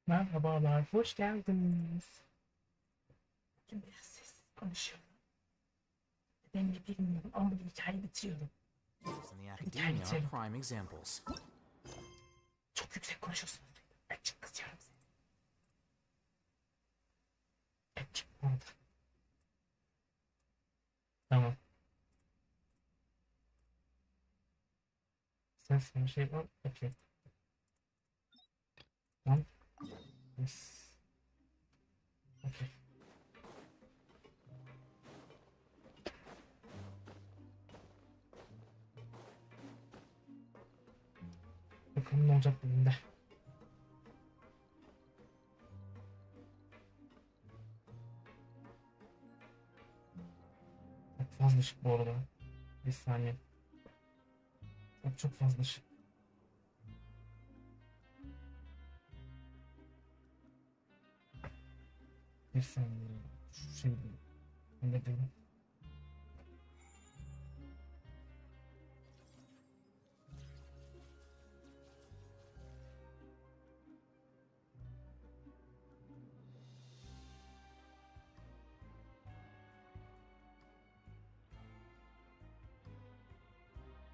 Merhabalar, hoş geldiniz. Bugün biraz sessiz konuşuyorum. Nedenini bilmiyorum ama bugün hikayeyi bitiriyorum. In the Hadi hikayeyi academia are bitirelim. prime examples. Çok yüksek konuşuyorsunuz. Ben çok kızıyorum size. Ben çıkmadı. Tamam. Ses bir şey var. Okey. Tamam. Yes. Okey. Bakalım ne olacak bugün de. Çok fazla ışık bu arada. Bir saniye. Çok fazla ışık. Bir saniye. Şu şey ne dedim?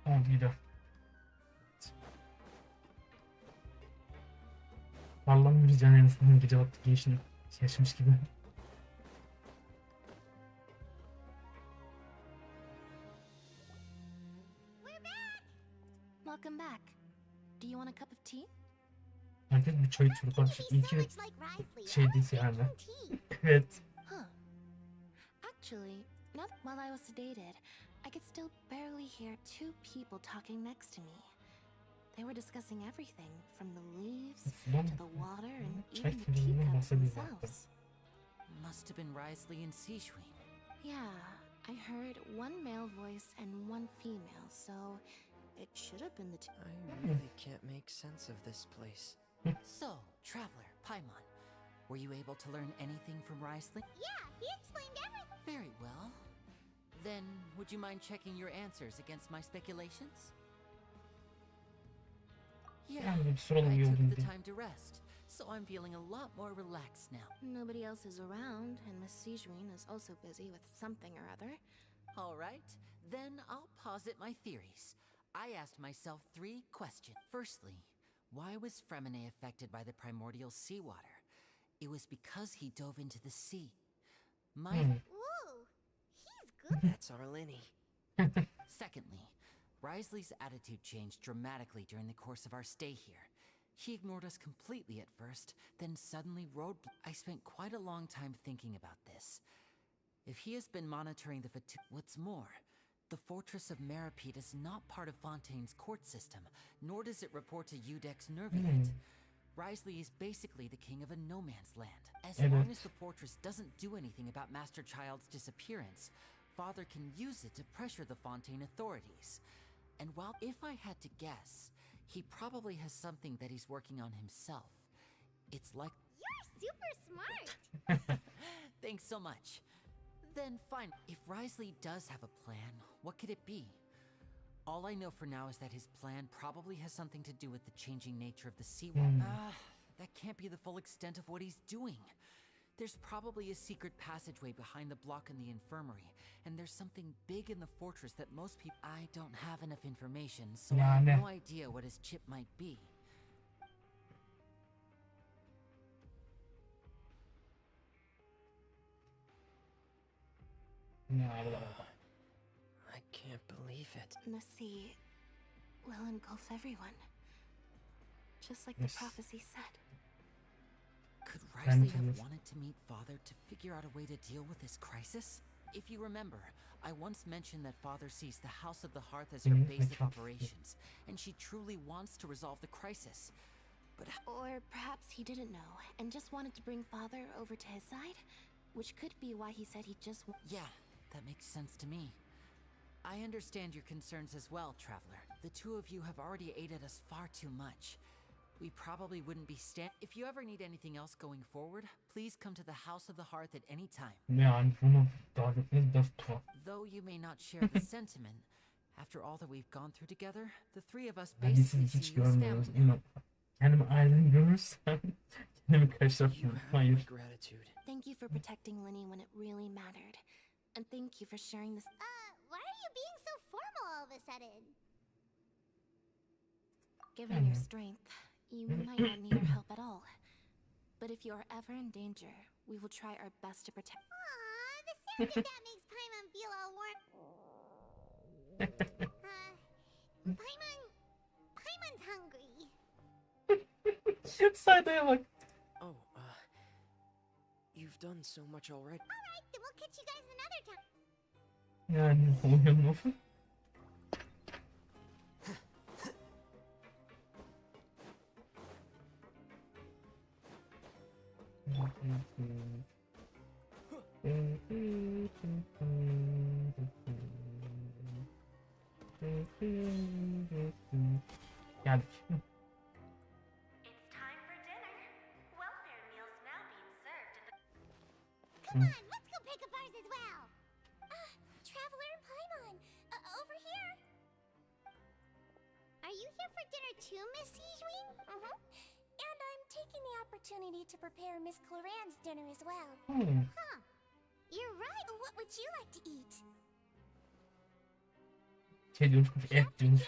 Tamam gidiyor. Vallahi bir can en gece vakti geçini yaşmış gibi. Welcome back. Do you want a cup of tea? Herkes bir çay içiyor. Bak iyi ki şey değilse yani. Evet. Huh. Actually, not while I was sedated, I could still barely hear two people talking next to me. They were discussing everything from the leaves to the water and even the teacups themselves. Must have been Risley and Sishwin. Yeah, I heard one male voice and one female, so it should have been the two. I really can't make sense of this place. So, Traveler, Paimon, were you able to learn anything from Risley? Yeah, he explained everything. Very well. Then, would you mind checking your answers against my speculations? Yeah, Yani bir soralım I iyi took olduğunu the diye. time to rest, so I'm feeling a lot more relaxed now. Nobody else is around, and Miss Sijwin is also busy with something or other. All right, then I'll posit my theories. I asked myself 3 questions. Firstly, why was Fremine affected by the primordial seawater? It was because he dove into the sea. My Whoa, he's good. That's Arlini. Secondly, Risley's attitude changed dramatically during the course of our stay here. He ignored us completely at first, then suddenly I spent quite a long time thinking about this. If he has been monitoring the what's more, the fortress of Meripede is not part of Fontaine's court system, nor does it report to Udex Nerviate. Risley is basically the king of a no-man's land. As long as the fortress doesn't do anything about Master Child's disappearance, Father can use it to pressure the Fontaine authorities. And while if I had to guess, he probably has something that he's working on himself. It's like... You're super smart. Thanks so much. Then fine, if Risley does have a plan, what could it be? All I know for now is that his plan probably has something to do with the changing nature of the seawater. That can't be the full extent of what he's doing. There's probably a secret passageway behind the block in the infirmary, and there's something big in the fortress that most people... I don't have enough information, so I have no idea what his chip might be. I can't believe it. The sea will engulf everyone, just like Yes. the prophecy said. Could Risley have wanted to meet Father to figure out a way to deal with this crisis? If you remember, I once mentioned that Father sees the House of the Hearth as her base of operations, and she truly wants to resolve the crisis. But Or perhaps he didn't know and just wanted to bring Father over to his side, which could be why he said he just. yeah, that makes sense to me. I understand your concerns as well, Traveler. The two of you have already aided us far too much. We probably wouldn't be If you ever need anything else going forward, please come to the House of the Hearth at any time. Yani bunu davetiniz biraz tuhaf. Though you may not share the sentiment, after all that we've gone through together, the three of us Yani basically siz hiç see you as görmüyoruz. family now. Kendimi aileni görürsem Kendimi You karıştırdım. have my Hayır. gratitude. Thank you for protecting Linny when it really mattered. And thank you for sharing this. Why are you being so formal all of a sudden? Given your strength, you might not need our help at all. But if you are ever in danger, we will try our best to protect. Aw, the sound of that makes Paimon feel all warm. Paimon's hungry. Sayda'ya bak. Oh, you've done so much already. Alright, then we'll catch you guys another time. Yani oyun mu? Geldik. It's time for dinner. Welfare meals now being served in the Come on, let's go pick up ours as well. Traveler and Paimon, over here. Are you here for dinner too, Miss Sijwin? Mm-hmm. And I'm taking the opportunity to prepare Miss Cloran's dinner as well. Huh. You're right. What would you like to eat? Şey diyormuş, et diyormuş.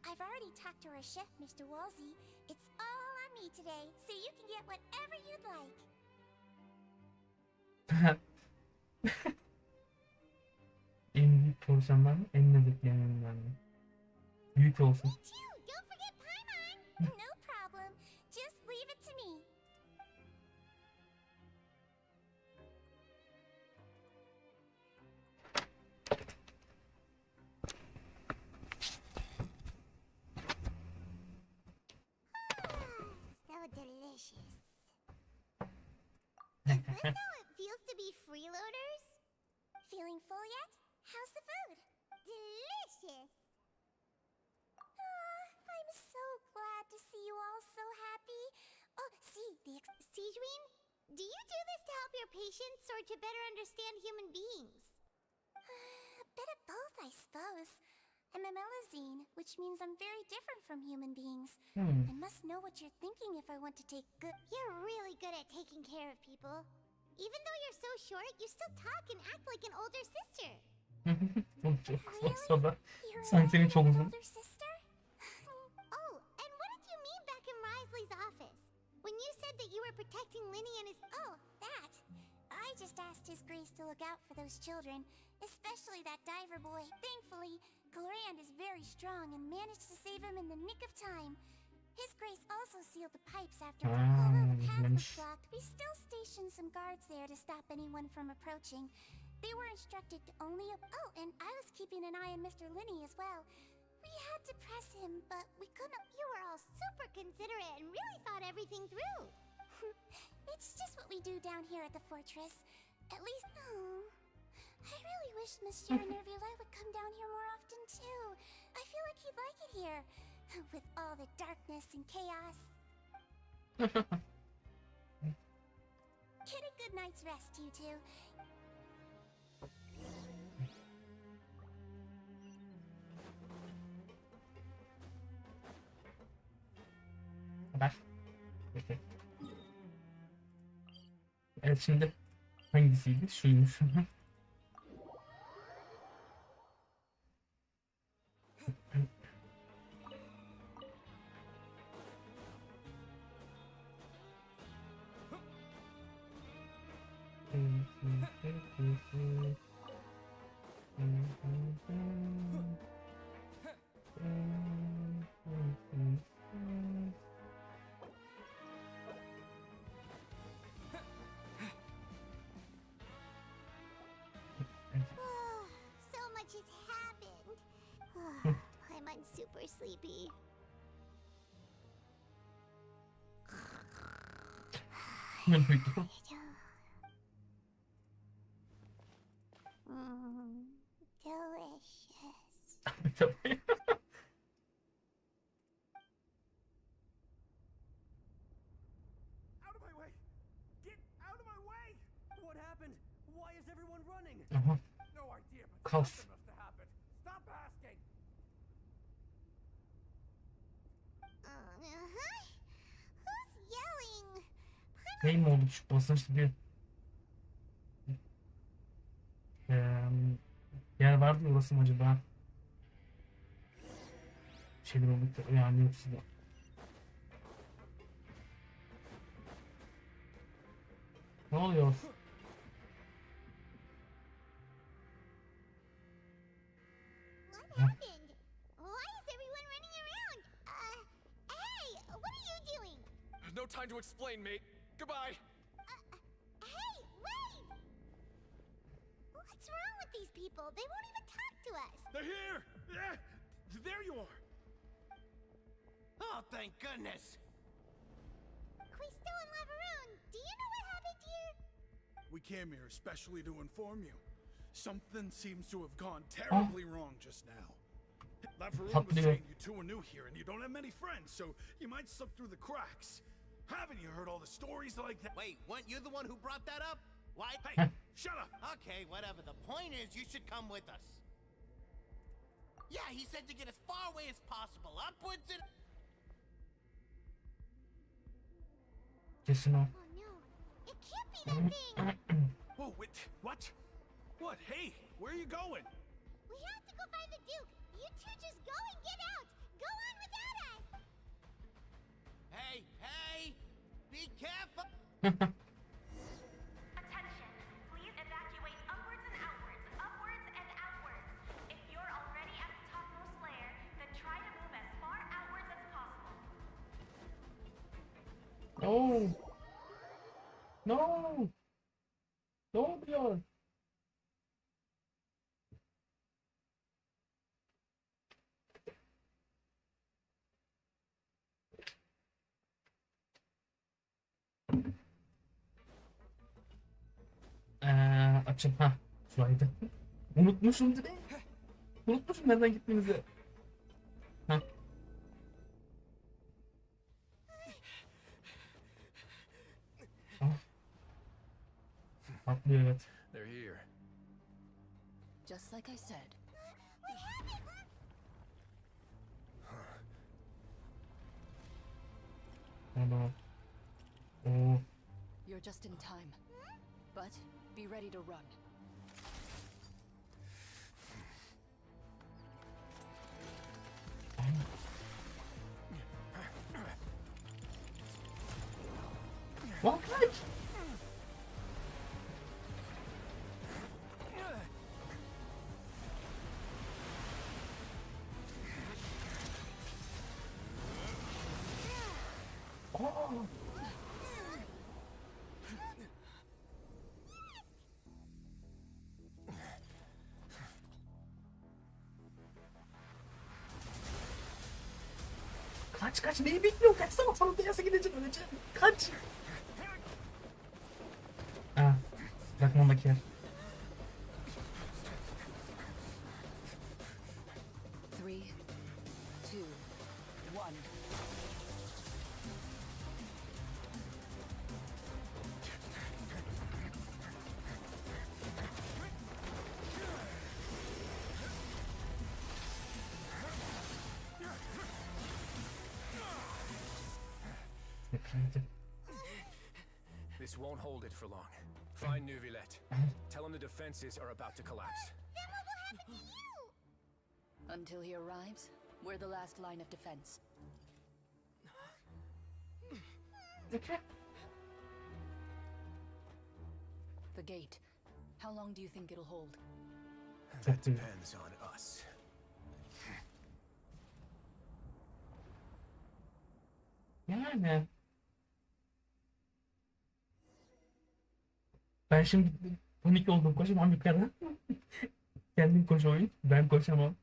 I've already talked to our chef, Mr. Walsey. It's all on me today, so you can get whatever you'd like. En büyük porsiyonlar mı? En lezzetli yemeğinden mi? Büyük olsun. Me too. Don't forget Paimon. No problem. Just leave it to me. So delicious. Is this how it feels to be freeloaders? Feeling full yet? How's the food? Delicious. I'm so glad to see you all so happy. Oh, see, Sijwin, do you do this to help your patients or to better understand human beings? A bit of both, I suppose. I'm a melazine, which means I'm very different from human beings. I must know what you're thinking if I want to take good. You're really good at taking care of people. Even though you're so short, you still talk and act like an older sister. Çok çok sonra. You're Sanki senin çok an uzun. older sister? Oh, and what did you mean back in Risley's office? When you said that you were protecting Linny and his... Oh, that. I just asked His Grace to look out for those children, especially that diver boy. Thankfully, Glorand is very strong and managed to save him in the nick of time. His Grace also sealed the pipes after. Although the path was blocked, we still stationed some guards there to stop anyone from approaching. They were instructed to only. Oh, and I was keeping an eye on Mr. Linney as well. We had to press him, but we couldn't. You were all super considerate and really thought everything through. It's just what we do down here at the fortress. At least. Oh, I really wish Monsieur Nervula would come down here more often too. I feel like he'd like it here, with all the darkness and chaos. Get a good night's rest, you two. Haber. Peki. Evet, şimdi hangisiydi? Şuymuş. So much has happened. I'm super sleepy. Ne uyudum? Delicious. Tabii. Out of my way! Get out of my way! What happened? Why is everyone running? Aha. No idea, but Kas. something must have happened. Stop asking! Uh-huh. Who's yelling? Şey mi oldu? Şu basınçlı bir yer vardı ya, orası mı acaba? Bir şeyler oldu yani, yoksa da. Ne oluyor? What happened? Why is everyone running around? Hey, what are you doing? No time to explain, mate. Goodbye. Hey, wait! What's wrong with these people? They won't even talk to us. They're here! Yeah! There you are! Oh, thank goodness. Quisto and Lavaroon, do you know what happened here? We came here especially to inform you. Something seems to have gone terribly wrong just now. Lavaroon was Patlıyor. saying you two are new here and you don't have many friends, so you might slip through the cracks. Haven't you heard all the stories like that? Wait, weren't you the one who brought that up? Why? Hey, shut up! Okay, whatever. The point is, you should come with us. Yeah, he said to get as far away as possible, upwards and... Kesin o. Oh no, it can't be that thing! Oh, wait, what? What? Hey, where are you going? We have to go find the Duke! You two just go and get out! Go on without us! Hey, hey! Be careful! Attention! Please evacuate upwards and outwards, upwards and outwards. If you're already at the topmost layer, then try to move as far outwards as possible. No. No. Ne oluyor? Açın. Ha, şuraydı. Unutmuşum direkt. Unutmuşum nereden gittiğimizi. Ha. Patlıyor, evet. They're here. Just like I said. Tamam. Oo. You're just in time. But be ready to run. Lan kaç. Aa. Kaç kaç, neyi bekliyorsun? Kaçsana, sana dayasa gideceğim, öleceğim. Kaç. Ha, bırakmamdaki yer. 3, 2, 1. This won't hold it for long. Find Neuvillette. Tell him the defenses are about to collapse. Then what will happen to you? Until he arrives, we're the last line of defense. The gate. How long do you think it'll hold? That depends on us. Yani. Ben şimdi panik oldum. Koşamam yukarı. Kendin koş oyun. Ben koşamam.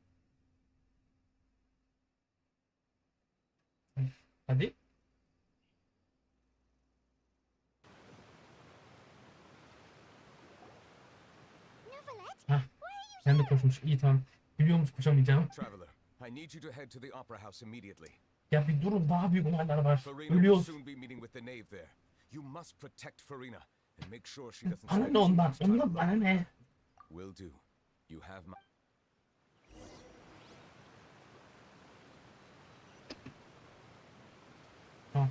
Hadi. Neuvillette, Hah. Sen de koşmuş. İyi, tamam. Biliyormuş koşamayacağım. Traveler, I need you to head to the opera house immediately. Ya bir durun, daha büyük olaylar var. Farina will Ölüyoruz. soon be meeting with the knave there. You must protect Farina and make sure she doesn't Bana spend ne too ondan? much time Ondan bana alone. ne? Will do. You have my... Tamam.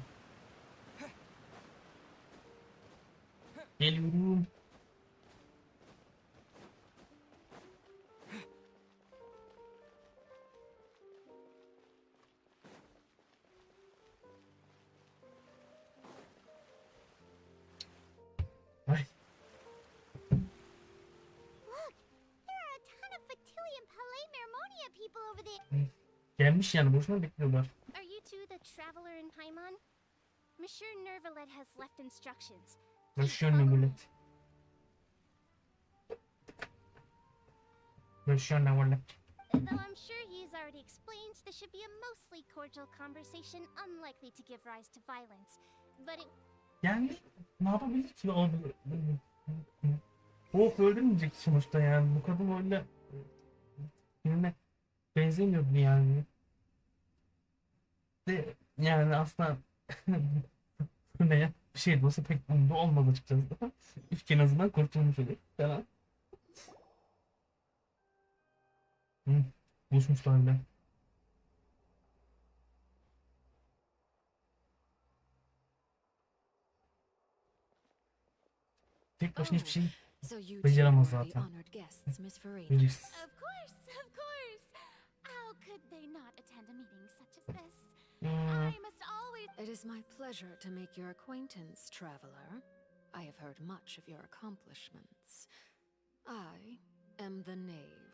Geliyorum. Ay. Look, there are a ton of Fatui and Palais Mermonia people over there. Gelmiş yani boşuna bekliyorlar. Are you two the traveler in Paimon? Monsieur Nervalet has left instructions. Monsieur Nervalet. Monsieur Nervalet. Though I'm sure he's already explained, this should be a mostly cordial conversation, unlikely to give rise to violence. But it... Yani ne yapabilir ki o öldürmeyecek sonuçta yani bu kadın öyle birine benzemiyordu yani. De yani aslında ne bir şey de olsa pek umurda olmaz açıkçası. İlk en azından kurtulmuş olur falan. Buluşmuşlar bile. Tek başına hiçbir şey beceremez zaten. Biliriz. Of course. How could they not attend a meeting such as this? I must always... It is my pleasure to make your acquaintance, traveler. I have heard much of your accomplishments. I am the Knave,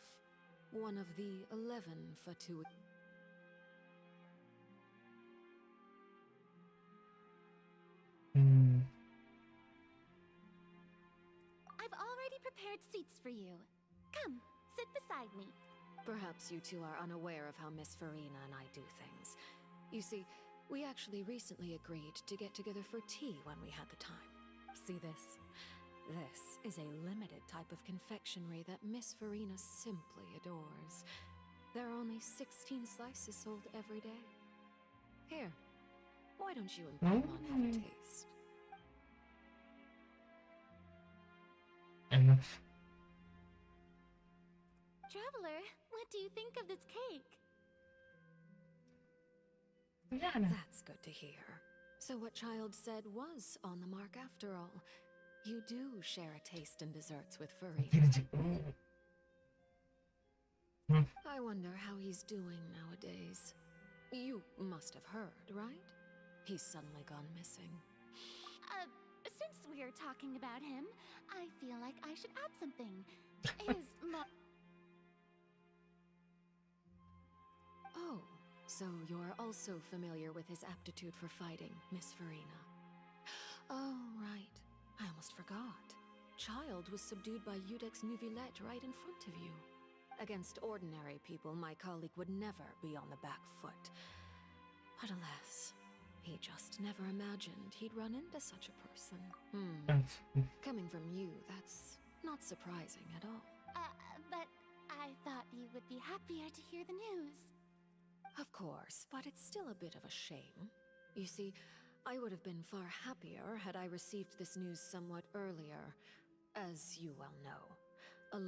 one of the 11 Fatui. I've already prepared seats for you. Come, sit beside me. Perhaps you two are unaware of how Miss Farina and I do things. You see, we actually recently agreed to get together for tea when we had the time. See this? This is a limited type of confectionery that Miss Farina simply adores. There are only 16 slices sold every day. Here, why don't you and Paimon have a taste? Evet. Traveler, what do you think of this cake? Yani. That's good to hear. So what Child said was on the mark after all. You do share a taste in desserts with Farina. Gelecek. I wonder how he's doing nowadays. You must have heard, right? He's suddenly gone missing. Since we're talking about him, I feel like I should add something. His Oh, so you're also familiar with his aptitude for fighting, Miss Farina. Oh, right. I almost forgot. Child was subdued by Udex Nuvillette right in front of you. Against ordinary people, my colleague would never be on the back foot. But alas, he just never imagined he'd run into such a person. Coming from you, that's not surprising at all. But I thought you would be happier to hear the news. Of course, but it's still a bit of a shame. You see, I would have been far happier had I received this news somewhat earlier, as you well know. Well,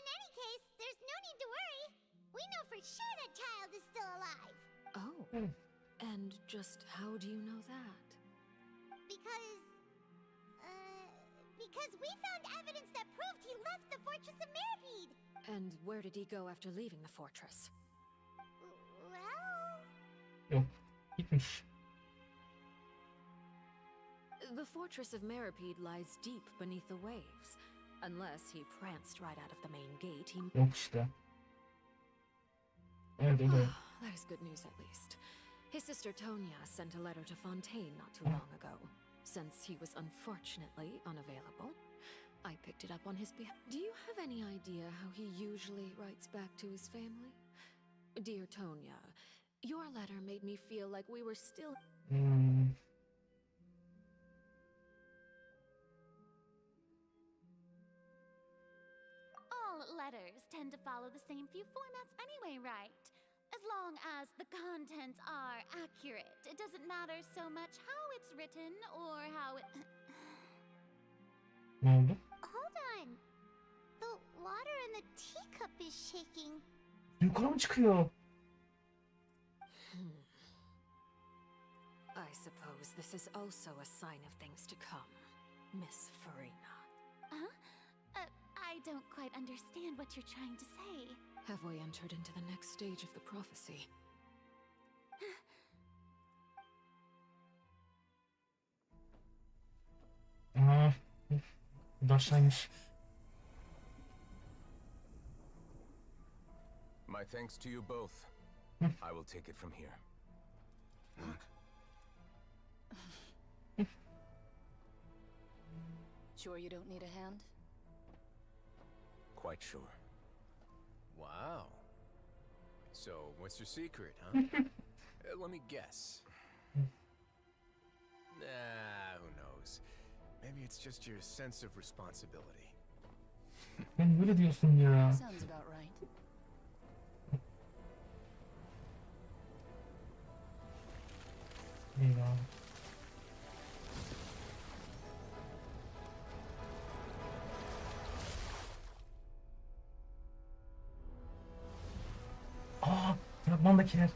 in any case, there's no need to worry. We know for sure that Child is still alive. Oh, and just how do you know that? Because we found evidence that proved he left the Fortress of Meripede. And where did he go after leaving the fortress? Well... Yok, gitmiş. The Fortress of Meripede lies deep beneath the waves. Unless he pranced right out of the main gate, he... Yok işte. Evet, o da. That is good news at least. His sister Tonya sent a letter to Fontaine not too long ago. Since he was unfortunately unavailable, I picked it up on his behalf. Do you have any idea how he usually writes back to his family? Dear Tonya, your letter made me feel like we were still... All letters tend to follow the same few formats anyway, right? As long as the contents are accurate, it doesn't matter so much how it's written or how it... Ne oldu? Hold on. The water in the teacup is shaking. Yukarı mı çıkıyor? I suppose this is also a sign of things to come, Miss Farina. Huh? I don't quite understand what you're trying to say. Have we entered into the next stage of the prophecy? Aa, başlaymış. My thanks to you both. I will take it from here. Sure you don't need a hand? Quite sure. Wow. So, what's your secret, huh? Let me guess. Nah, who knows? Maybe it's just your sense of responsibility. Ben böyle diyorsun ya. Sounds about right. Eyvah. Aa, fragmandakiler.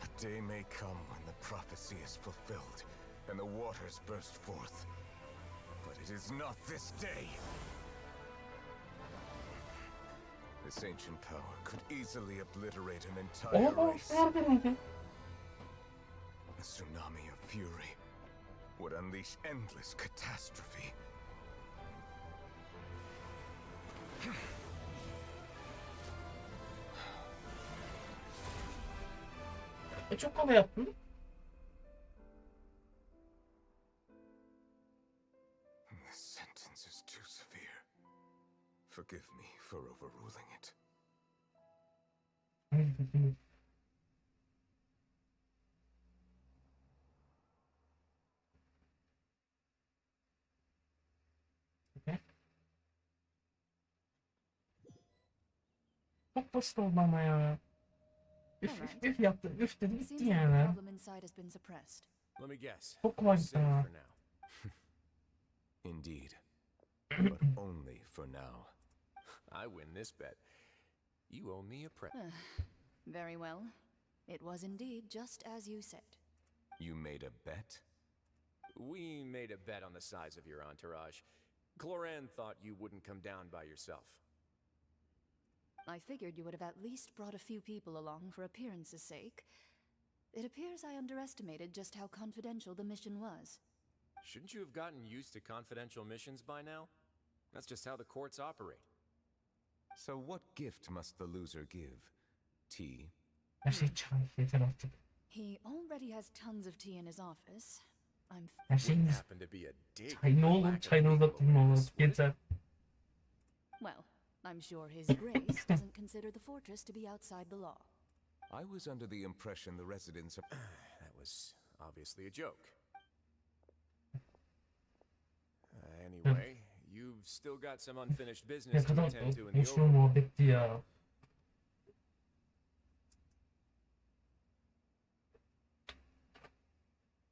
A day may come when the prophecy is fulfilled and the waters burst forth. But it is not this day. This ancient power could easily obliterate an entire race. A tsunami of fury would unleash endless catastrophe. Çok kolay yaptın. This sentence is too severe. Forgive me for overruling it. Okay. Çok basit oldu ama ya. Üf yaptı. Üf dedi bitti Seems like the yani. problem inside has been suppressed. Let me guess. Çok kolay You're gitti safe ama. for now. Indeed. But only for now. I win this bet. You owe me a Very well. It was indeed just as you said. You made a bet? We made a bet on the size of your entourage. Cloran thought you wouldn't come down by yourself. I figured you would have at least brought a few people along for appearance's sake. It appears I underestimated just how confidential the mission was. Shouldn't you have gotten used to confidential missions by now? That's just how the courts operate. So what gift must the loser give? Tea? Her şey çay yeter artık. He already has tons of tea in his office. Her şeyiniz Happen to be a dig. çay ne olur çayını uzatın ne olur yeter. Well, I'm sure His Grace doesn't consider the fortress to be outside the law. I was under the impression the residents of... That was obviously a joke. Anyway, you've still got some unfinished Ne business to kadar attend to in the boşuna over. muhabbetti ya.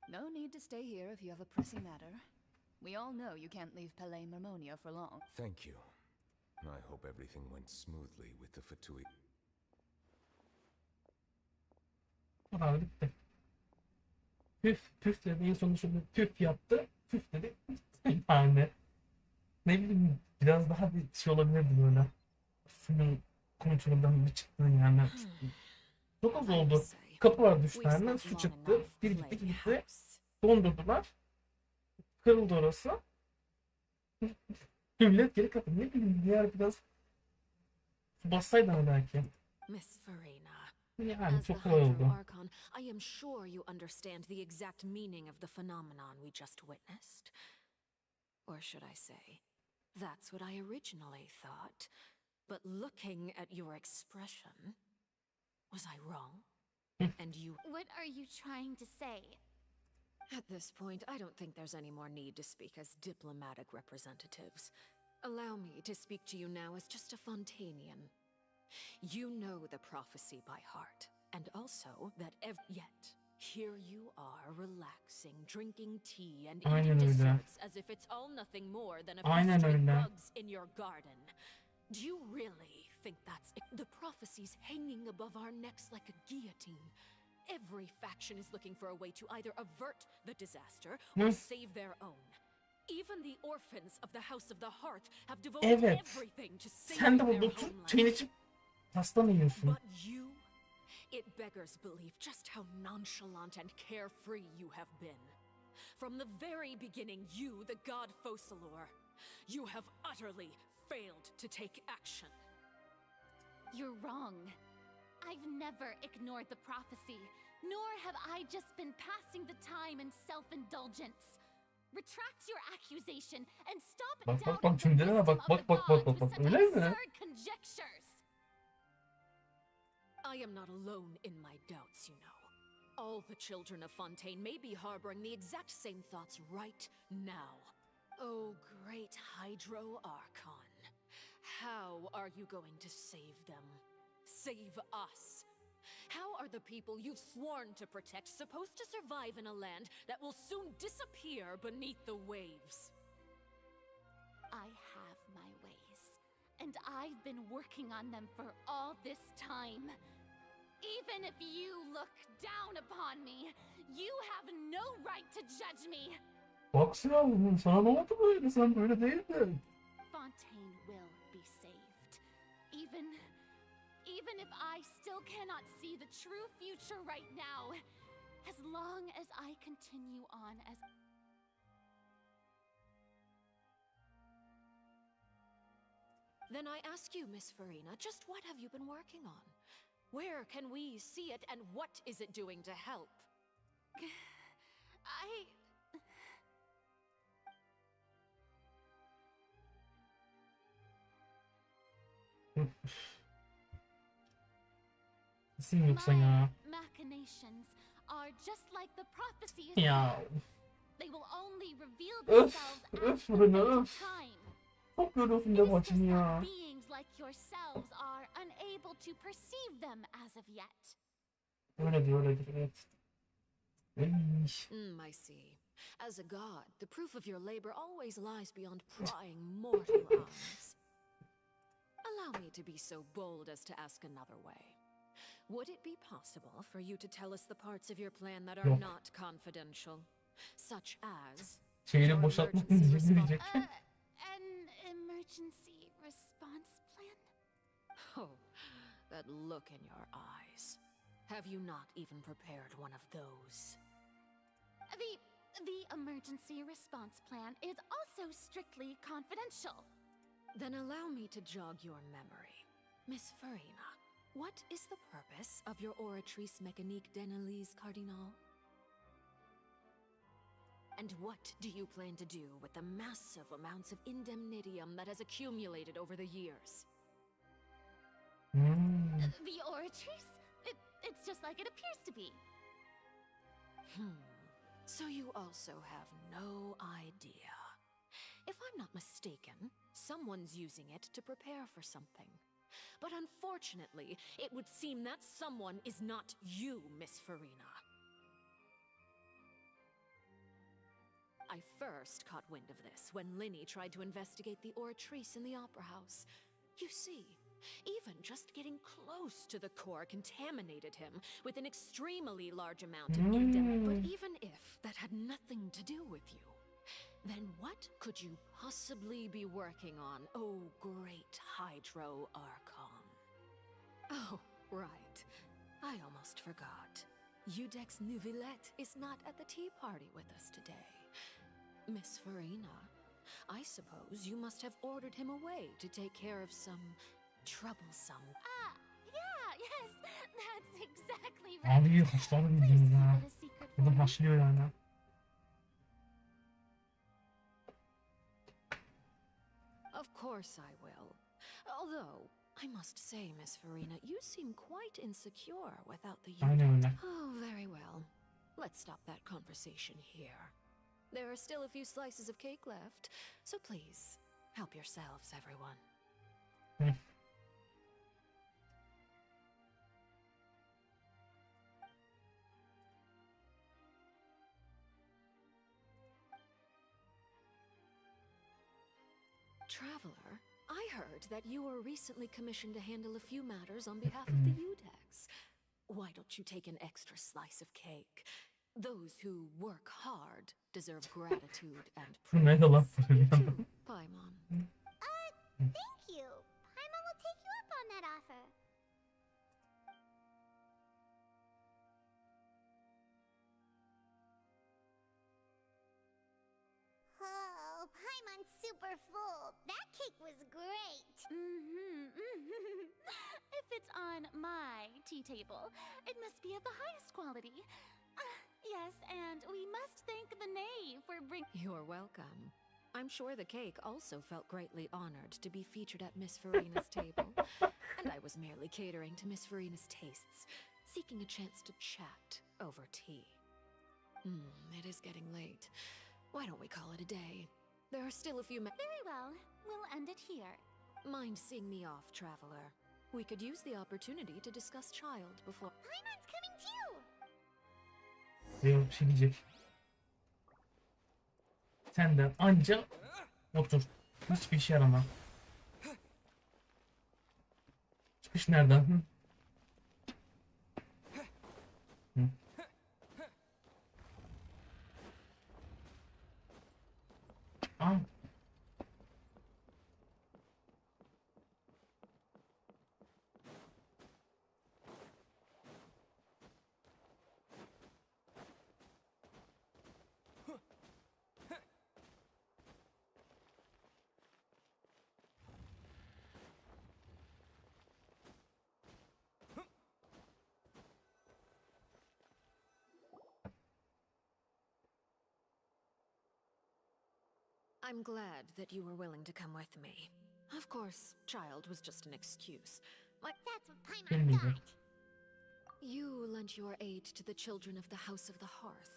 No need to stay here if you have a pressing matter. We all know you can't leave Palais Marmonia for long. Thank you. I hope everything went smoothly with the Fatui. Abi bitti. Püf dedi en sonunda şöyle püf yaptı. Püf dedi. Yani. Ne bileyim biraz daha bir şey olabilirdi böyle. Suyun kontrolünden bir çıktı yani. Çok az oldu. Kapı vardı 3 tane. Su çıktı. Bir gitti gitti. Dondurdular. Kırıldı orası. Millet geri kapı. Ne bileyim diğer biraz su bassaydı hani belki. Miss Farina, Yani as the çok kolay Hydro oldu. Archon, I am sure you understand the exact meaning of the phenomenon we just witnessed. Or should I say, that's what I originally thought. But looking at your expression, was I wrong? And you... What are you trying to say? At this point, I don't think there's any more need to speak as diplomatic representatives. Allow me to speak to you now as just a Fontainian. You know the prophecy by heart, and also that yet Here you are, relaxing, drinking tea and Aynen eating öyle. desserts as if it's all nothing more than a few Aynen stray öyle. bugs in your garden. Do you really think that's the prophecies hanging above our necks like a guillotine? Every faction is looking for a way to either avert the disaster or Hı. save their own. Even the orphans of the House of the Hearth have devoted Evet. everything to Sen saving de their burada oturup homeland. çayını içip pasta mı yiyorsun? But you, it beggars belief just how nonchalant and carefree you have been. From the very beginning, you, the god Focalor, you have utterly failed to take action. You're wrong. I've never ignored the prophecy, nor have I just been passing the time in self-indulgence. Retract your accusation and stop Bak, bak, doubting bak, the cümlelere wisdom bak, of bak, the bak, bak, gods bak, with bak. such Öyle mi? absurd conjectures. I am not alone in my doubts, you know. All the children of Fontaine may be harboring the exact same thoughts right now. Oh, great Hydro Archon. How are you going to save them? Save us? How are the people you've sworn to protect supposed to survive in a land that will soon disappear beneath the waves? I have my ways, and I've been working on them for all this time. Even if you look down upon me, you have no right to judge me. Baksana sana ne oldu böyle? Sen böyle değildin. Fontaine will be saved. Even if I still cannot see the true future right now, as long as I continue on as Then I ask you, Miss Farina, just what have you been working on? Where can we see it, and what is it doing to help? I... İsim yoksa ya. machinations are just like the prophecy Ya. itself. They will only reveal Öf, themselves öf at the Fırına right öf. time. Çok görüyorsun It de is just maçını ya. that beings like yourselves are unable to perceive them as of yet. Öyledir evet. Ey. I see. As a god, the proof of your labor always lies beyond prying mortal eyes. Allow me to be so bold as to ask another way. Would it be possible for you to tell us the parts of your plan that are Yok. not confidential? Such as Şehri your boşaltmak emergency diyecek. response. An emergency response plan? Oh, that look in your eyes. Have you not even prepared one of those? The emergency response plan is also strictly confidential. Then allow me to jog your memory. Miss Farina, what is the purpose of your oratrice mécanique d'analyse cardinal? And what do you plan to do with the massive amounts of indemnitium that has accumulated over the years? The oratrice? It's just like it appears to be. So you also have no idea. If I'm not mistaken, someone's using it to prepare for something. But unfortunately, it would seem that someone is not you, Miss Farina. I first caught wind of this when Linny tried to investigate the oratrice in the Opera House. You see, even just getting close to the core contaminated him with an extremely large amount of indem. But even if that had nothing to do with you, then what could you possibly be working on, oh great Hydro Archon? Oh, right. I almost forgot. Udex Neuvillette is not at the tea party with us today. Miss Farina, I suppose you must have ordered him away to take care of some troublesome... Yeah, yes, that's exactly right. Abi haşlar Please bildiğin keep ya. it a secret for Adam me. haşlıyor yani. Of course I will. Although, I must say, Miss Farina, you seem quite insecure without the Aynen unit. öyle. Oh, very well. Let's stop that conversation here. There are still a few slices of cake left, so please, help yourselves, everyone. Traveler, I heard that you were recently commissioned to handle a few matters on behalf of the Udex. Why don't you take an extra slice of cake? Those who work hard deserve gratitude and Bu ne lan? You too, Paimon. Thank you. Paimon will take you up on that offer. Oh, Paimon's super full. That cake was great. If it's on my tea table, it must be of the highest quality. Yes, and we must thank the knave for bringing. You're welcome. I'm sure the cake also felt greatly honored to be featured at Miss Farina's table, and I was merely catering to Miss Farina's tastes, seeking a chance to chat over tea. It is getting late. Why don't we call it a day? There are still a few Very well. We'll end it here. Mind seeing me off, Traveler? We could use the opportunity to discuss Child before... Paimon's coming too. Diyor bir şey diyecek. Sen de anca otur. Hiçbir işe yarama. Çıkış nereden? Hı? Aa. I'm glad that you were willing to come with me. Of course, Child was just an excuse. That's what Paimon Bilmiyorum. thought. You lent your aid to the children of the House of the Hearth.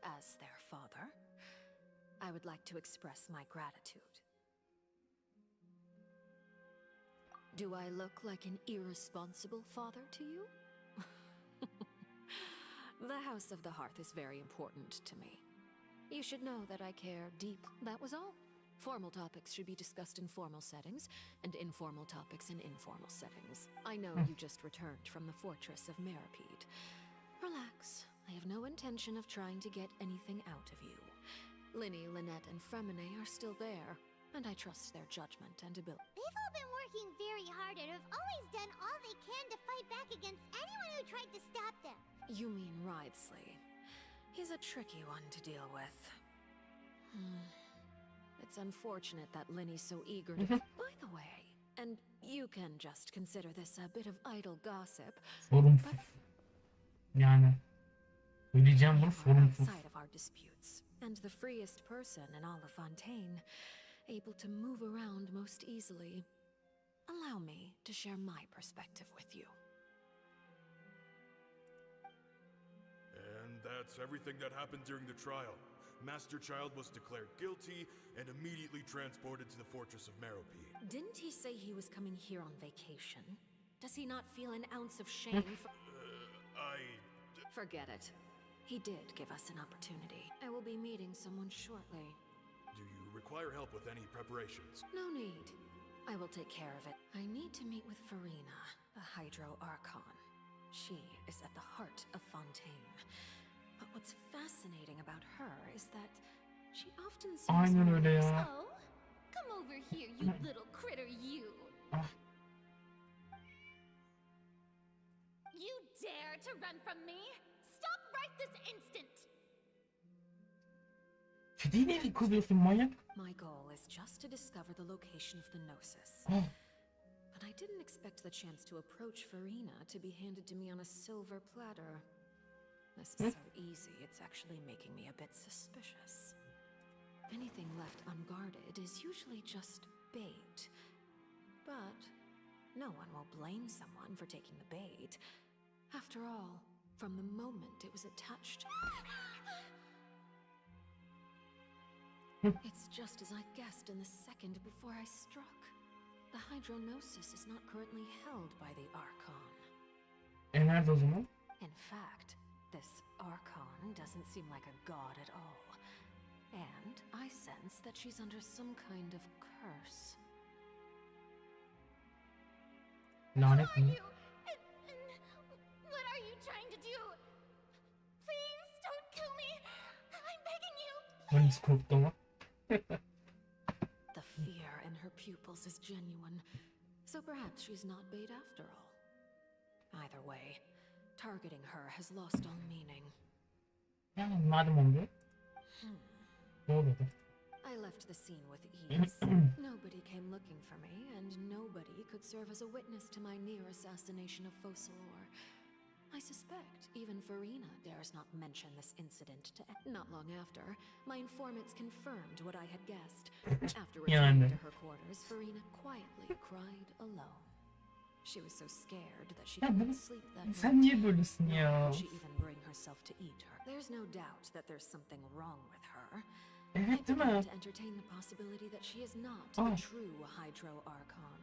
As their father, I would like to express my gratitude. Do I look like an irresponsible father to you? The House of the Hearth is very important to me. You should know that I care deep. That was all. Formal topics should be discussed in formal settings, and informal topics in informal settings. I know you just returned from the fortress of Meripede. Relax. I have no intention of trying to get anything out of you. Linny, Lynette, and Fremine are still there, and I trust their judgment and ability. They've all been working very hard and have always done all they can to fight back against anyone who tried to stop them. You mean Wriothesley. He's a tricky one to deal with. It's unfortunate that Linny's so eager to... By the way, and you can just consider this a bit of idle gossip, Sorumsuz. Yani. Söyleyeceğim bunu you are sorumsuz. outside of our disputes, and the freest person in all of Fontaine, able to move around most easily. Allow me to share my perspective with you. And that's everything that happened during the trial. Master Child was declared guilty and immediately transported to the fortress of Meripede. Didn't he say he was coming here on vacation? Does he not feel an ounce of shame for... Forget it. He did give us an opportunity. I will be meeting someone shortly. Do you require help with any preparations? No need. I will take care of it. I need to meet with Farina, the Hydro Archon. She is at the heart of Fontaine. But what's fascinating about her is that she often seems Aynen öyle ya. Oh, come over here, you little critter, you. Ah. You dare to run from me? Stop right this instant. Kediyi niye kızıyorsun manyak? My goal is just to discover the location of the Gnosis. Ah. But I didn't expect the chance to approach Farina to be handed to me on a silver platter. This is so easy, it's actually making me a bit suspicious. Anything left unguarded is usually just bait. But no one will blame someone for taking the bait. After all, from the moment it was attached... It's just as I guessed in the second before I struck. The Hydronosis is not currently held by the Archon. Nerede o zaman? In fact, this Archon doesn't seem like a god at all. And I sense that she's under some kind of curse. Lanet Who are mi? you? And what are you trying to do? Please don't kill me. I'm begging you. Hangisi korktu ama. The fear in her pupils is genuine, so perhaps she's not bait after all. Either way, targeting her has lost all meaning. Yani madem oluyor. Ne oldu? I left the scene with ease. Nobody came looking for me, and nobody could serve as a witness to my near assassination of Focalor. I suspect even Farina dares not mention this incident to not long after, my informants confirmed what I had guessed. After returning to her quarters, Farina quietly cried alone. She was so scared that she couldn't sleep that night. Sen niye böylesin ya? Nor could she even bring herself to eat her. There's no doubt that there's something wrong with her. I Evet değil began mi? to entertain the possibility that she is not Oh. the true Hydro Archon.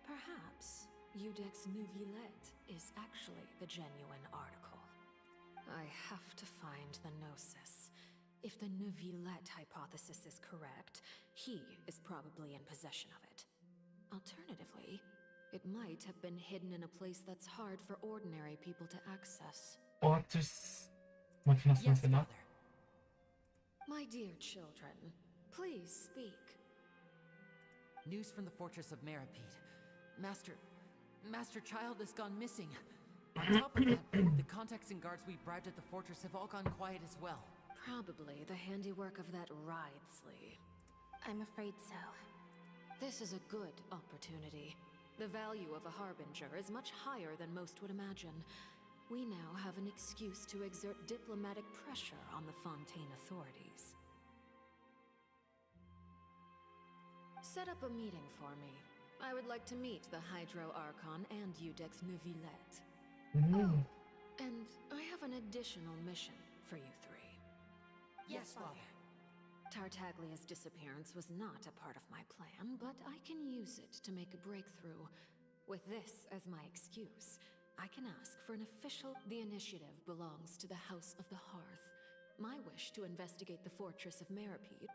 Perhaps Iudex Neuvillette is actually the genuine article. I have to find the Gnosis. If the Neuvillette hypothesis is correct, he is probably in possession of it. Alternatively, it might have been hidden in a place that's hard for ordinary people to access. O aktris makinesi Yes, mesela. Father. My dear children, please speak. News from the fortress of Meripede. Master Child has gone missing. On top of that, the contacts and guards we bribed at the fortress have all gone quiet as well. Probably the handiwork of that Wriothesley. I'm afraid so. This is a good opportunity. The value of a harbinger is much higher than most would imagine. We now have an excuse to exert diplomatic pressure on the Fontaine authorities. Set up a meeting for me. I would like to meet the Hydro Archon and Iudex Neuvillette. Oh, and I have an additional mission for you three. Yes, Father. Tartaglia's disappearance was not a part of my plan, but I can use it to make a breakthrough. With this as my excuse, I can ask for an official... The initiative belongs to the House of the Hearth. My wish to investigate the fortress of Meripede...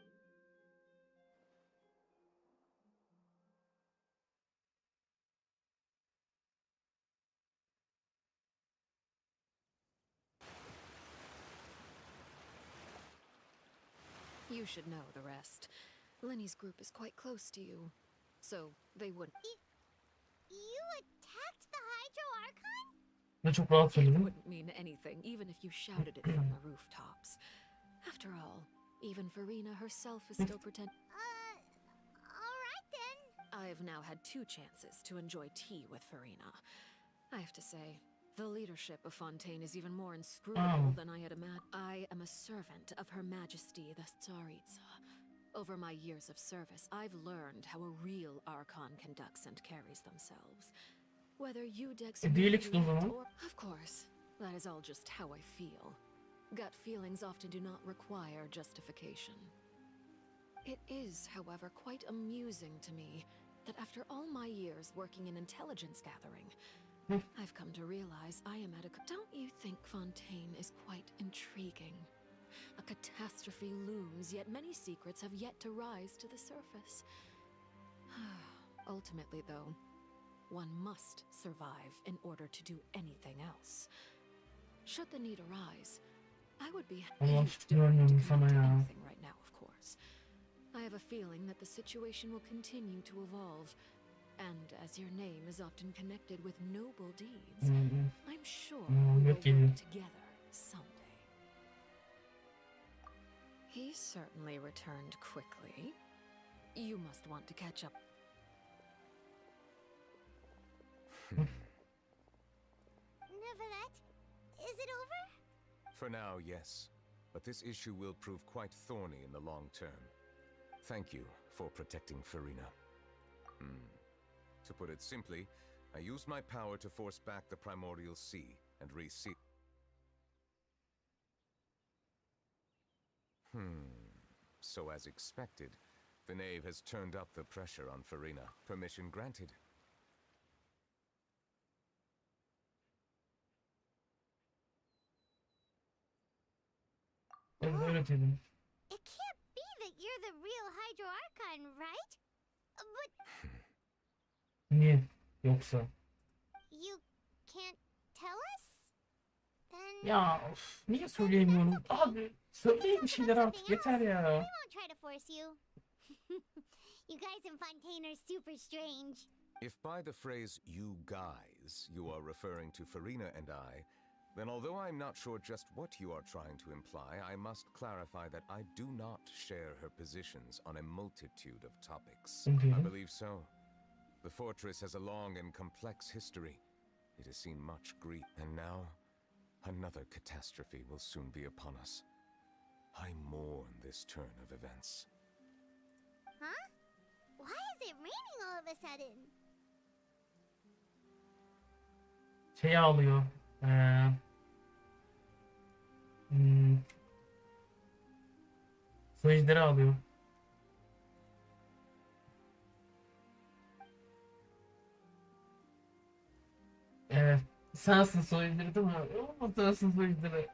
You should know the rest. Lenny's group is quite close to you, so they wouldn't... You attacked the Hydro Archon? Ne çok rahat It söyledim. wouldn't mean anything, even if you shouted it from the rooftops. After all, even Farina herself is still pretend... Alright then. I've now had 2 chances to enjoy tea with Farina. I have to say, the leadership of Fontaine is even more inscrutable than I had imagined. I am a servant of Her Majesty the Tsaritsa. Over my years of service, I've learned how a real Archon conducts and carries themselves. Whether Iudex Diyelim o zaman. or... Of course, that is all just how I feel. Gut feelings often do not require justification. It is, however, quite amusing to me that after all my years working in intelligence gathering, I've come to realize I am at a... Don't you think Fontaine is quite intriguing? A catastrophe looms, yet many secrets have yet to rise to the surface. Ultimately, though, one must survive in order to do anything else. Should the need arise, I would be happy to commit to anything right now, of course. I have a feeling that the situation will continue to evolve. And as your name is often connected with noble deeds, I'm sure we will work together someday. He certainly returned quickly. You must want to catch up. Neuvillette, is it over? For now, yes. But this issue will prove quite thorny in the long term. Thank you for protecting Farina. To put it simply, I used my power to force back the Primordial Sea and reseal... So as expected, the Knave has turned up the pressure on Farina. Permission granted. Öyle dedim. It you're the real Hydro Archon, right? But Niye yoksa? you can't tell us? Then Ya of, niye söyleyemiyorum? Abi söyleyin bir şeyler artık yeter ya. we won't try to force you. You guys in Fontaine are super strange. If by the phrase "you guys" you are referring to Farina and I, then although I'm not sure just what you are trying to imply, I must clarify that I do not share her positions on a multitude of topics. I believe so. The fortress has a long and complex history. It has seen much grief, and now another catastrophe will soon be upon us. I mourn this turn of events. Huh? Why is it raining all of a sudden? Şey ağlıyor. Sözleri ağlıyor. Evet. Sensin soyunları değil mi? Ama sensin soyunları.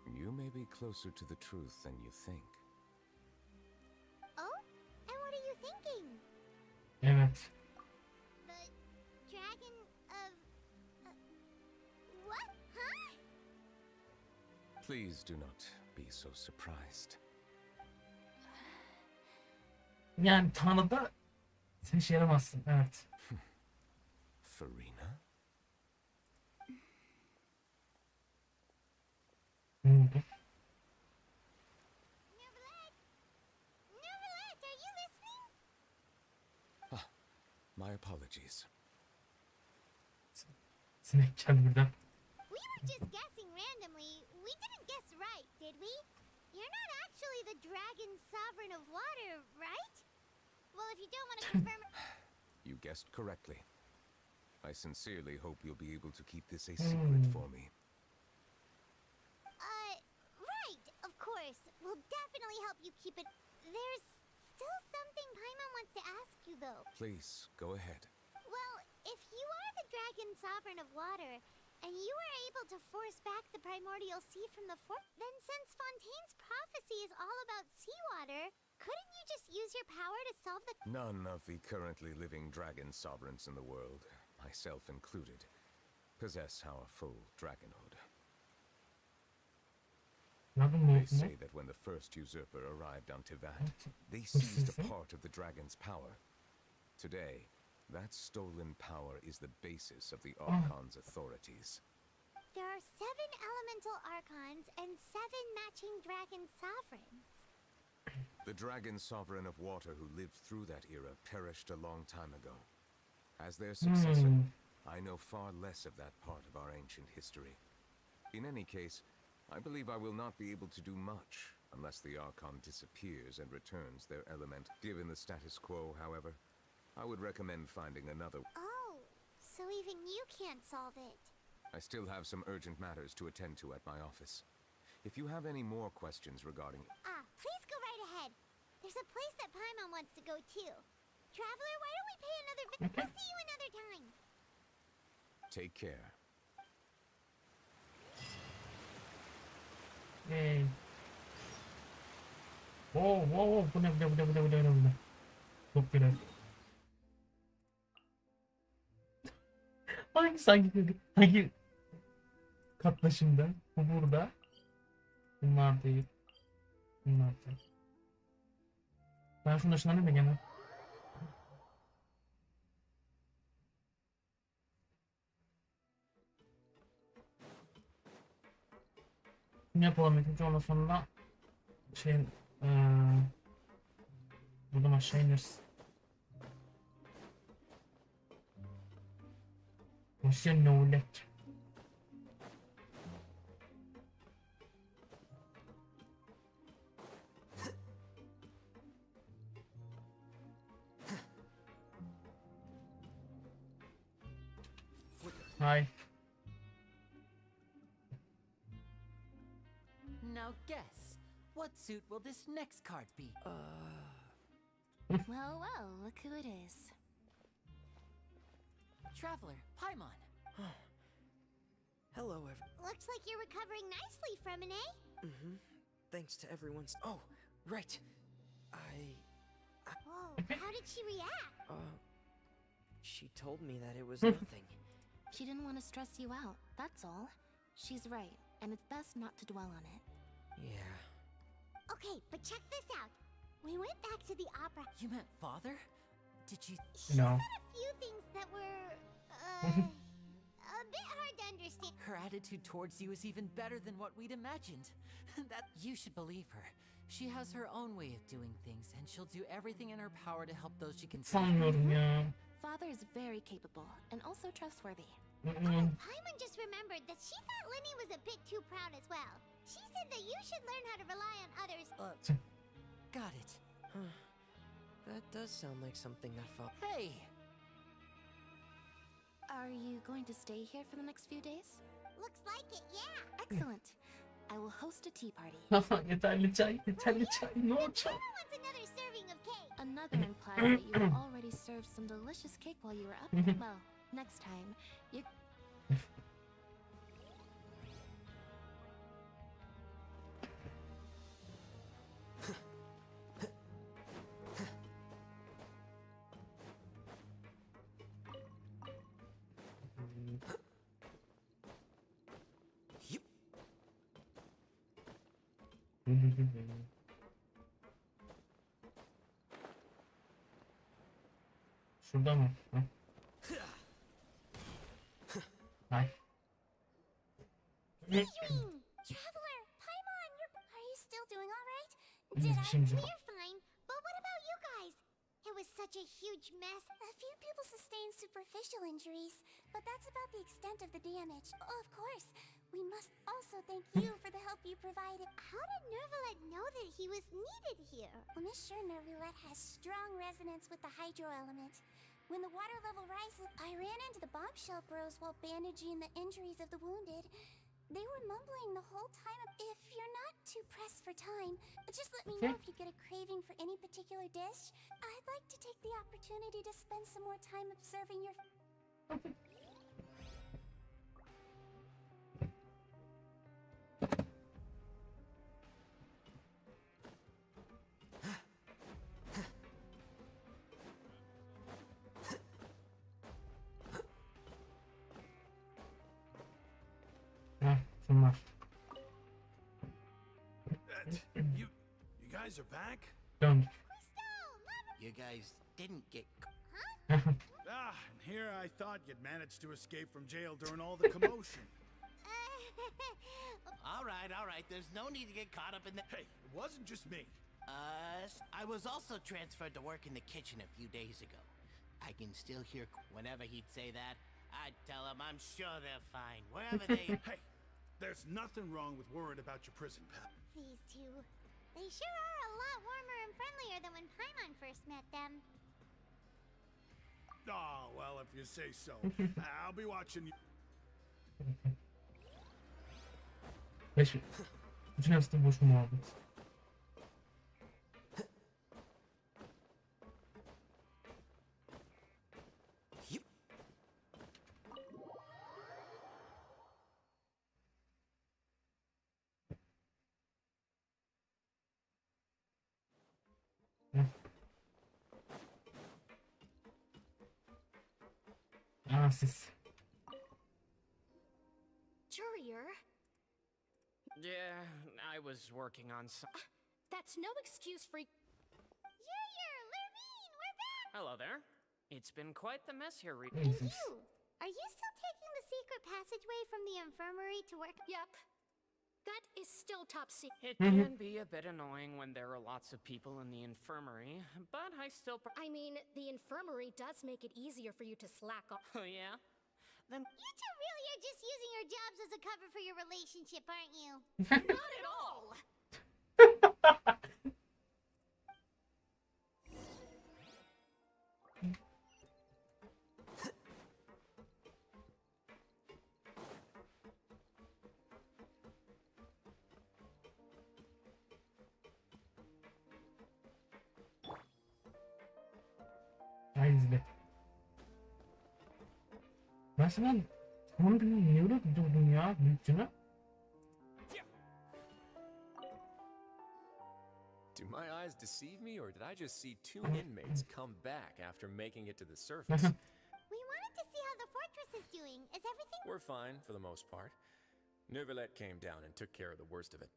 You may be closer to the truth than you think. Oh? And what are you thinking? Evet. The dragon of... what? Huh? Please do not be so surprised. Yani Tanrı'da sen işe yaramazsın. Evet. Farina? Ne oldu? Neverlet! Neverlet, are you listening? Ah, my apologies. Sinek geldi birden. We were just guessing randomly. We didn't guess right, did we? You're not actually the dragon sovereign of water, right? Well, if you don't want to confirm... You guessed correctly. I sincerely hope you'll be able to keep this a secret for me. Right, of course. We'll definitely help you keep it... There's still something Paimon wants to ask you, though. Please, go ahead. Well, if you are the dragon sovereign of water, and you were able to force back the primordial sea from the fort, then since Fontaine's prophecy is all about seawater, couldn't you just use your power to solve the... None of the currently living dragon sovereigns in the world, myself included, possess our full dragonhood. They say that when the first usurper arrived on Tivat, they seized a part of the dragon's power. Today, that stolen power is the basis of the Archon's authorities. There are 7 elemental archons and 7 matching dragon sovereigns. The dragon sovereign of water who lived through that era perished a long time ago. As their successor, I know far less of that part of our ancient history. In any case, I believe I will not be able to do much unless the Archon disappears and returns their element. Given the status quo, however, I would recommend finding another. Oh, so even you can't solve it. I still have some urgent matters to attend to at my office. If you have any more questions regarding... Please go right ahead. There's a place that Paimon wants to go too. Traveler, why don't we pay another visit? We'll see you another time. Take care. Hey. Wow, wow, bu ne. Çok güzel. Hangi katlaşımda? Bu burada. Bunlar değil. Bunlar değil. Ben şunu ışınlanayım mı gene? Ne yapalım ikinci ondan sonra buradan aşağı ineriz. Misyon Nowlet. Hi. Now guess, what suit will this next card be? Well, well, look who it is. Traveler, Paimon. Hello, Looks like you're recovering nicely from an A. Thanks to everyone's. Oh, right. Whoa, how did she react? She told me that it was nothing. She didn't want to stress you out, that's all. She's right, and it's best not to dwell on it. Yeah. Okay, but check this out. We went back to the opera. You meant father? Did you? She No. said a few things that were, a bit hard to understand. Her attitude towards you is even better than what we'd imagined. That you should believe her. She has her own way of doing things, and she'll do everything in her power to help those she can save. Sanmıyorum ya. Father is very capable, and also trustworthy. Paimon just remembered that she thought Linny was a bit too proud as well. She said that you should learn how to rely on others. Got it. That does sound like something that Hey! Are you going to stay here for the next few days? Looks like it, yeah. Excellent. I will host a tea party. Yeterli çay, yeterli çay. No çay. Whoever wants another serving of cake? Another implies that you were already served some delicious cake while you were up there. Well, next time, you... Şurada mı? Hay. Traveler, Paimon, are you still doing all right? Did I? You're fine. But what about you guys? It was such a huge mess. A few people sustained superficial injuries, but that's about the extent of the damage. Oh, of course, we must also thank you for the help you provided. How did Nervalet know that he was needed here? Well, Miss sure Nervalet has strong resonance with the hydro element. When the water level rises, I ran into the bombshell bros while bandaging the injuries of the wounded. They were mumbling the whole time. If you're not too pressed for time, just let me know if you get a craving for any particular dish. I'd like to take the opportunity to spend some more time observing your... Şunlar. You guys are back? Döndük. You guys didn't get... Ah, and here I thought you'd managed to escape from jail during all the commotion. All right, there's no need to get caught up in that. Hey, it wasn't just me. I was also transferred to work in the kitchen a few days ago. I can still hear whenever he'd say that. I'd tell him I'm sure they're fine, wherever they... Hey, there's nothing wrong with worrying about your prison pal. These two. They sure are a lot warmer and friendlier than when Paimon first met them. Oh, well, if you say so. I'll be watching you. Beş. Bütün hepsi boş muhabbet. Siz. Courier? Yeah, I was working on some... That's no excuse for... Courier, Lurvine, we're back! Hello there. It's been quite the mess here And you? Are you still taking the secret passageway from the infirmary to work? Yep. That is still top secret. It can be a bit annoying when there are lots of people in the infirmary, but I still... I mean, the infirmary does make it easier for you to slack off. Oh, yeah? Then... You two really are just using your jobs as a cover for your relationship, aren't you? Not at all! Aynı izle. Ben sana Oğlum benim niye öyle durdun ya büyükçene? Do my eyes deceive me, or did I just see two inmates come back after making it to the surface? We wanted to see how the fortress is doing. Is everything? We're fine for the most part. Neuvillette came down and took care of the worst of it.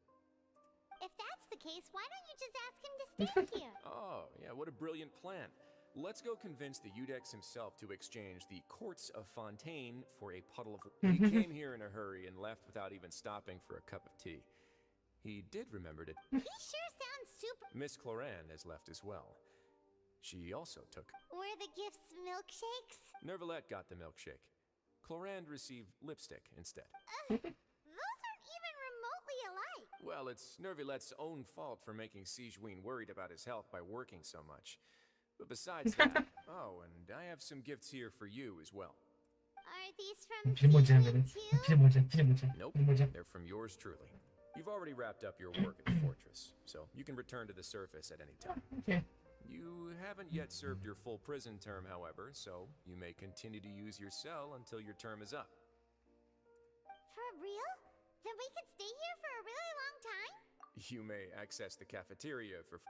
If that's the case, why don't you just ask him to stay here? Oh, yeah, what a brilliant plan. Let's go convince the Udex himself to exchange the courts of Fontaine for a puddle of... He came here in a hurry and left without even stopping for a cup of tea. He did remember to... He sure sounds super... Miss Clorane has left as well. She also took... Were the gifts milkshakes? Neuvillette got the milkshake. Clorane received lipstick instead. Those aren't even remotely alike. Well, it's Neuvillette's own fault for making Sigewinne worried about his health by working so much. But besides that... Oh, and I have some gifts here for you as well. Are these from Film hocam Sigewinne benim. too? Film hocam, film hocam. Nope, Film hocam. they're from yours truly. You've already wrapped up your work at the fortress, so you can return to the surface at any time. Okay. You haven't yet served your full prison term, however, so you may continue to use your cell until your term is up. For real? Then we could stay here for a really long time? You may access the cafeteria for...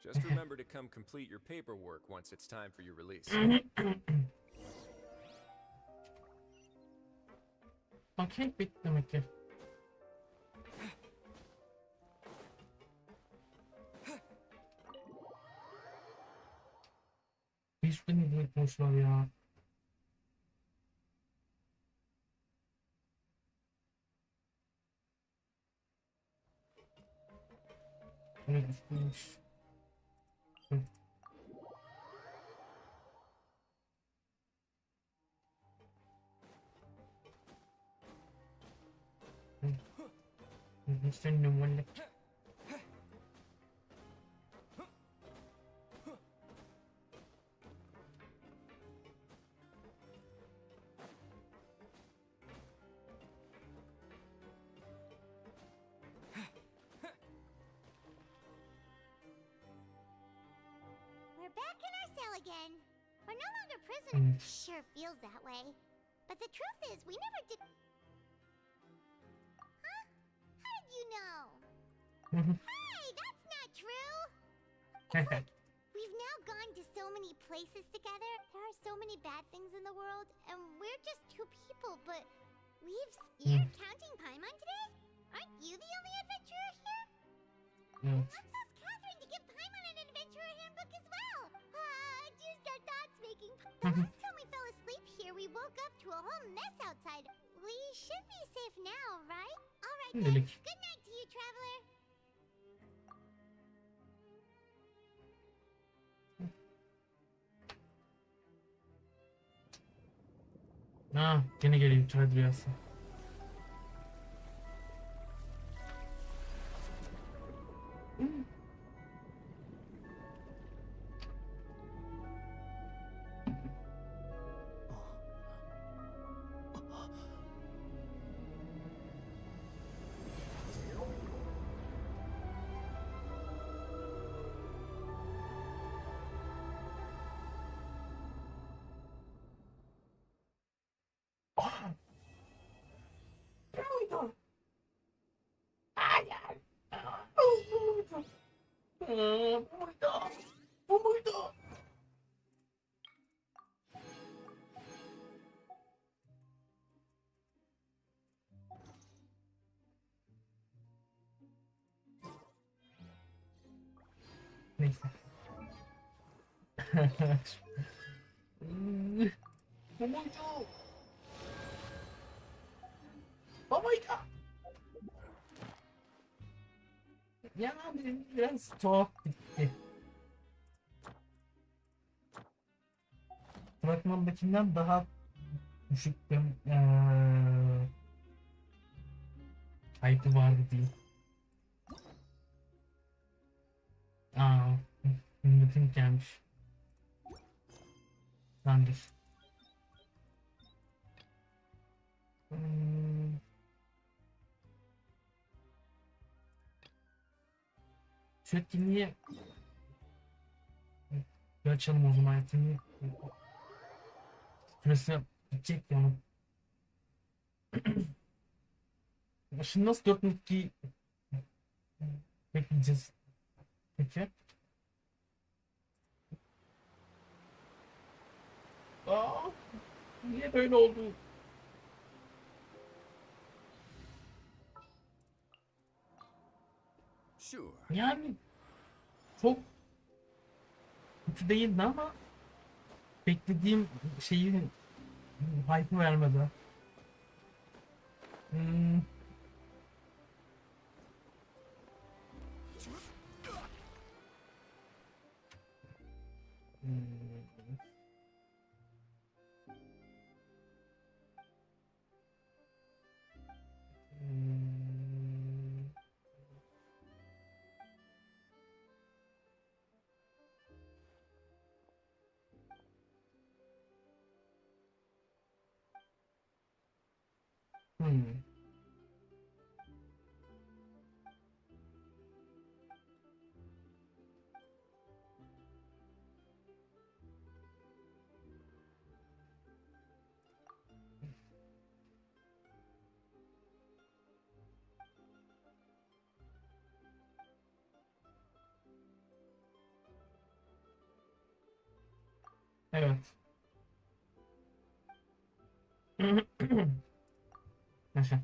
Just remember to come complete your paperwork once it's time for your release. Okay, bitti demek ki. Hiç beni direkt boşlar ya. Evet üstüymüş. Senin numaralı. We're back in our cell again. We're no longer prisoners. Sure feels that way. But the truth is, we never did... Huh? How did you know? Hey, that's not true! It's like we've now gone to so many places together. There are so many bad things in the world, and we're just two people, but you're counting Paimon today? Aren't you the only adventurer here? Let's ask Catherine to give Paimon an adventurer handbook as well. Just our thoughts making... The last time we fell asleep here, we woke up to a whole mess outside. We should be safe now, right? All right then. Good night to you, traveler. Ha, gene geliyor çay dünyası. Bu muydu? Neyse. Bu muydu? Bu muydu? Ya biraz tuhaf bitti. Fragmandakinden daha düşük bir hype'ı vardı diyeyim. Ümmetim gelmiş. Landır. Şu etkinliği bir açalım o zaman. Etkinliği süresi bitecek ya onun. Şimdi nasıl 4.2 bekleyeceğiz peki? Aa, niye böyle oldu? Sure. Yani çok kötü değildi ama beklediğim şeyi hype'ı vermedi. Hmm. Hmm. Hmm. Hmm. Evet. Yaşa.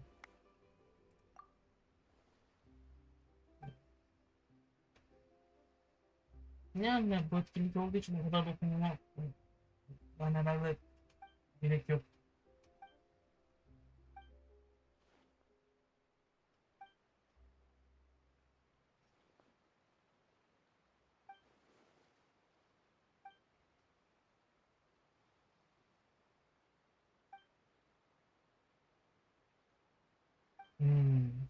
Yani bu etkinlik olduğu için o kadar dokunmama ben herhalde gerek yok. Hmm.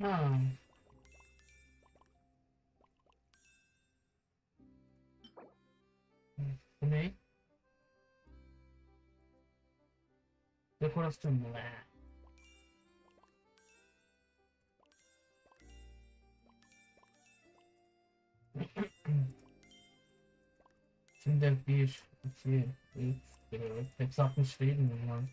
Ha. Bu ne? Dekorasyon mu? Şimdi 1, 2, 3, 4, hepsi 60 değil mi lan?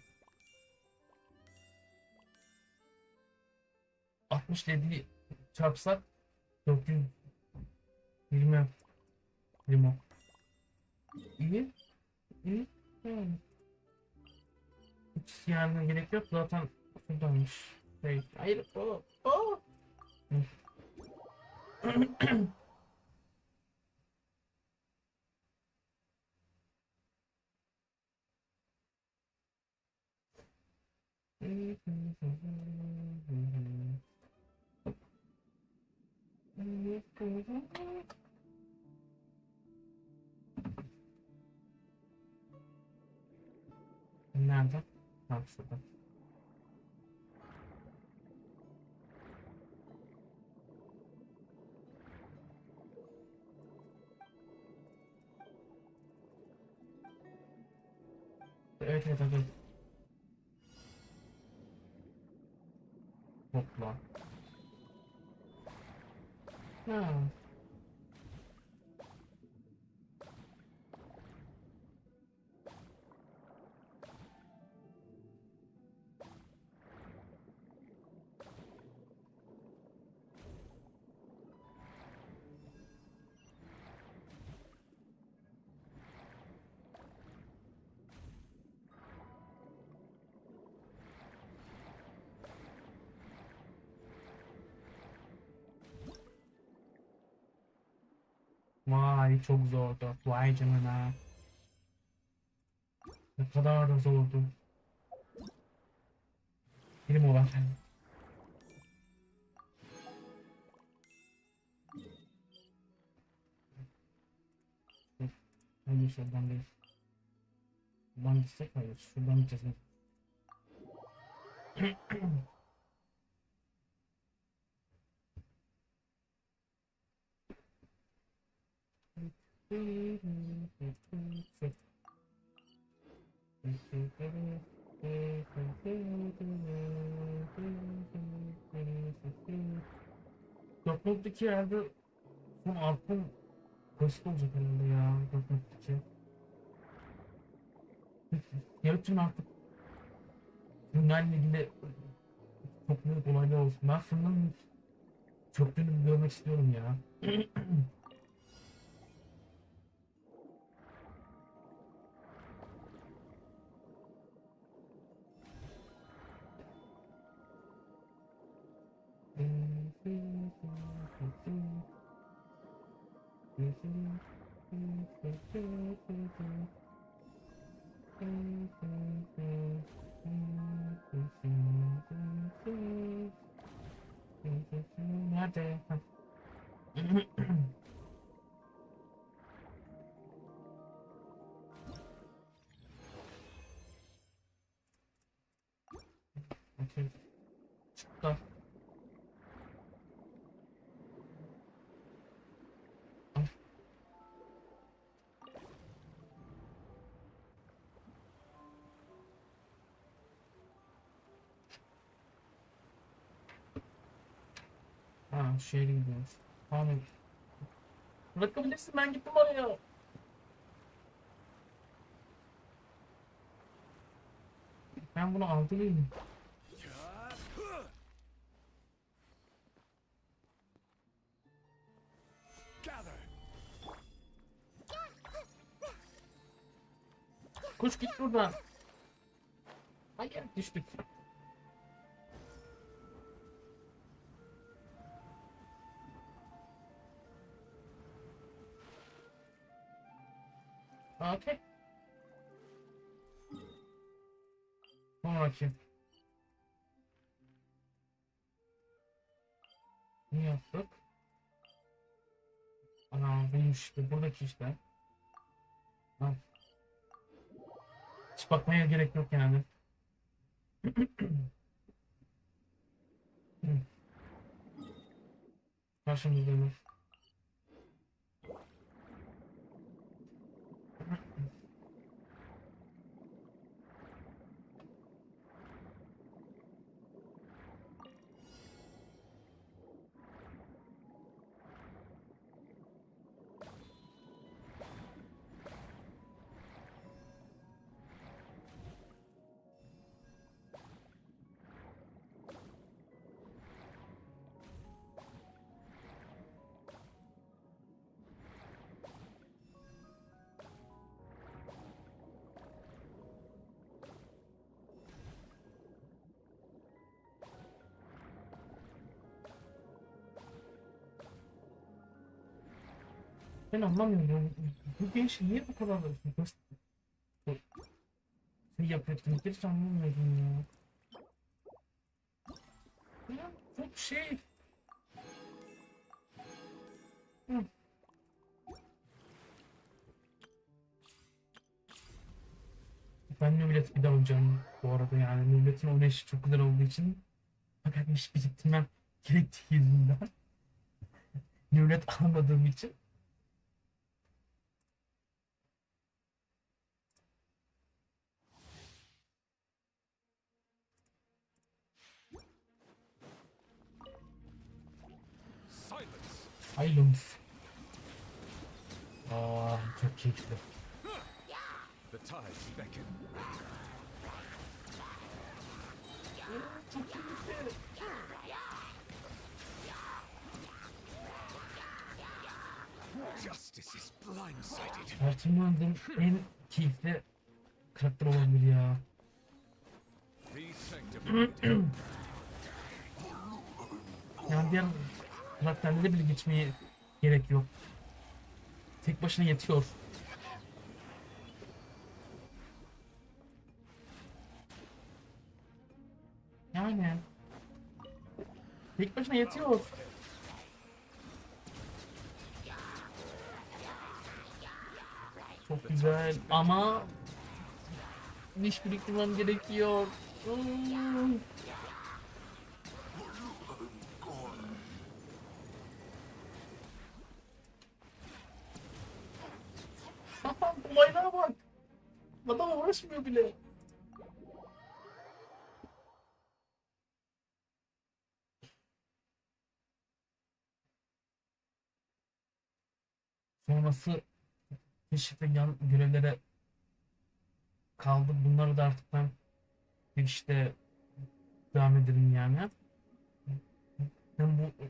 67 çarpsak 420 limon. İyi. İyi. Yani. Hiç yani gerek yok zaten şuradaymış. Şey, hayır o. Hı. Nerede? Tamam şurada. Evet. Hopla. Ha. Vay çok zordu. Vay canına. Ne kadar da zordu. Benim o var. Hayır şuradan değil. Buradan gitsek hayır. Şuradan gideceğiz. Dörtlükteki yerde son arka basit olacak herhalde ya. Dörtlükteki. Yarın artık filmlerle ilgili çok büyük olaylar olsun. Ben filmin çöktüğünü görmek istiyorum ya. Nerede? Okay. Çıktı. Ha, şehre gidiyoruz. Tamam. Bırakabilirsin, ben gittim oraya. Ben bunu aldırayım. Koş git buradan. Hayır, düştük. Okay. Sonraki. Ne yaptık? Ana buymuş işte, buradaki işte. Ha. Hiç bakmaya gerek yok yani. Karşımızda mı? Ben anlamıyorum. Bu genç niye bu kadar şey yapıyor? Hiç anlamıyorum ya. Ya çok şey. Hı. Ben Nüblet bir daha oynayacağım bu arada yani. Nüblet'in oynayışı çok güzel olduğu için. Fakat iş biriktirmem gerektiği yüzünden. Nüblet almadığım için. Silence. Aa, çok keyifli. The tides beckon. Çok keyifli. Justice is blindsided. Hayatımda oynadığım en keyifli karakter olabilir ya. Be sanctified. Yani diğer karakterlere bile geçmeye gerek yok. Tek başına yetiyor. Yani tek başına yetiyor. Çok güzel ama iş biriktirmem gerekiyor. Olaylara bak. Adam uğraşmıyor bile. Sonrası keşif ve yan görevlere kaldı. Bunları da artık ben işte devam ederim yani. Hem bu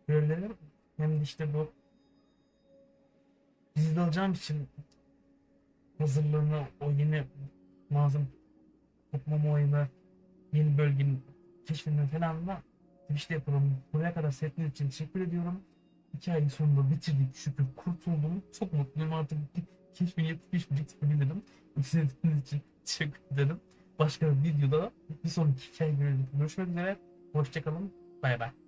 görevleri hem de işte bu dizide alacağım için hazırlığını, o yeni malzeme toplama oyunu, yeni bölgenin keşfinden falan da işte yapalım. Buraya kadar seyrettiğiniz için teşekkür ediyorum. Hikayeyi sonunda bitirdik. Şükür kurtuldum. Çok mutluyum artık. Keşfini yapıp hiçbir çıkabilirim. İzlediğiniz için teşekkür ederim. Başka bir videoda bir sonraki hikaye görüşmek üzere. Hoşçakalın. Bay bay.